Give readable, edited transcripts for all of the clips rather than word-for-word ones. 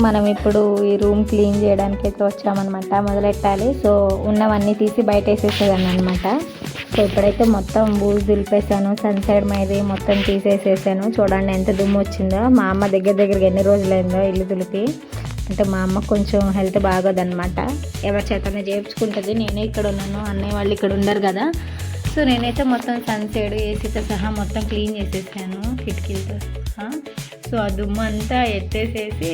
మనం ఇప్పుడు ఈ రూమ్ క్లీన్ చేయడానికి అయితే వచ్చామన్నమాట. మొదలెట్టాలి. సో ఉన్నవన్నీ తీసి బయట వేసేసేదాన్ని అనమాట. సో ఇప్పుడైతే మొత్తం బూజు దులిపేసాను. సన్సైడ్ మీద మొత్తం తీసేసేసాను. చూడండి ఎంత దుమ్ము వచ్చిందో. మా అమ్మ దగ్గరగా ఎన్ని రోజులైందో ఇల్లు దులిపి. అంటే మా అమ్మ కొంచెం హెల్త్ బాగోదన్నమాట. ఎవరి చేతనే చేయించుకుంటుంది. నేనే ఇక్కడ ఉన్నాను, అన్నయ్య వాళ్ళు ఇక్కడ ఉండరు కదా. సో నేనైతే మొత్తం సన్సైడ్ ఏసీతో సహా మొత్తం క్లీన్ చేసేసాను, కిటికీలతో సహా. సో ఆ దుమ్ము అంతా ఎత్తేసేసి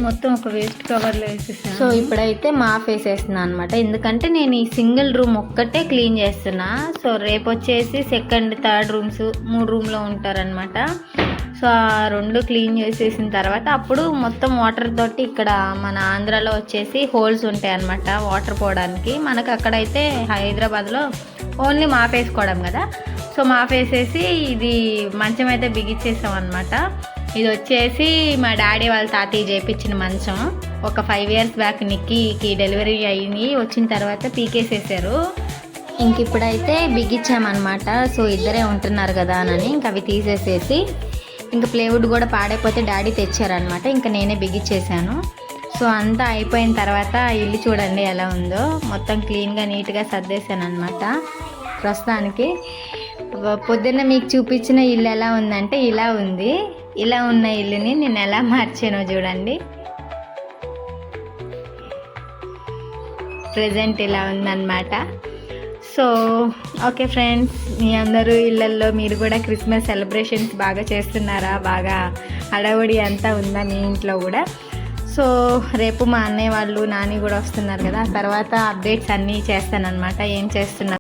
మొత్తం ఒక వేస్ట్ కవర్లో వేసేసాను. సో ఇప్పుడైతే మాఫ్ వేసేస్తున్నాను అనమాట. ఎందుకంటే నేను ఈ సింగిల్ రూమ్ ఒక్కటే క్లీన్ చేస్తున్నా. సో రేపు వచ్చేసి సెకండ్ థర్డ్ రూమ్స్ 3 రూమ్లో ఉంటారనమాట. సో ఆ 2 క్లీన్ చేసేసిన తర్వాత అప్పుడు మొత్తం వాటర్ తోటి ఇక్కడ మన ఆంధ్రాలో వచ్చేసి హోల్స్ ఉంటాయి అన్నమాట వాటర్ పోవడానికి. మనకు అక్కడైతే హైదరాబాద్లో ఓన్లీ మాఫ్ వేసుకోవడం కదా. సో మాఫ్ వేసేసి ఇది మంచం అయితే బిగించేసాం అనమాట. ఇది వచ్చేసి మా డాడీ వాళ్ళ తాతయ్య చేయించిన మంచం. ఒక 5 years బ్యాక్ నిక్కీకి డెలివరీ అయ్యి వచ్చిన తర్వాత పీకేసేసారు. ఇంక ఇప్పుడైతే బిగించామన్నమాట. సో ఇద్దరే ఉంటున్నారు కదా అని ఇంక అవి తీసేసేసి, ఇంకా ప్లేవుడ్ కూడా పాడైపోతే డాడీ తెచ్చారనమాట. ఇంకా నేనే బిగించేసాను. సో అంతా అయిపోయిన తర్వాత ఇల్లు చూడండి ఎలా ఉందో. మొత్తం క్లీన్గా నీట్గా సర్దేశాను అనమాట. ప్రస్తుతానికి పొద్దున్న మీకు చూపించిన ఇల్లు ఎలా ఉందంటే ఇలా ఉంది. ఇలా ఉన్న ఇల్లుని నేను ఎలా మార్చానో చూడండి. ప్రజెంట్ ఇలా ఉందన్నమాట. సో ఓకే ఫ్రెండ్స్, మీ అందరూ ఇళ్ళల్లో మీరు కూడా క్రిస్మస్ సెలబ్రేషన్స్ బాగా చేస్తున్నారా? బాగా హడావుడి అంతా ఉందా మీ ఇంట్లో కూడా? సో రేపు మా అన్నయ్య వాళ్ళు నాని కూడా వస్తున్నారు కదా. తర్వాత అప్డేట్స్ అన్నీ చేస్తానన్నమాట. ఏం చేస్తున్నారు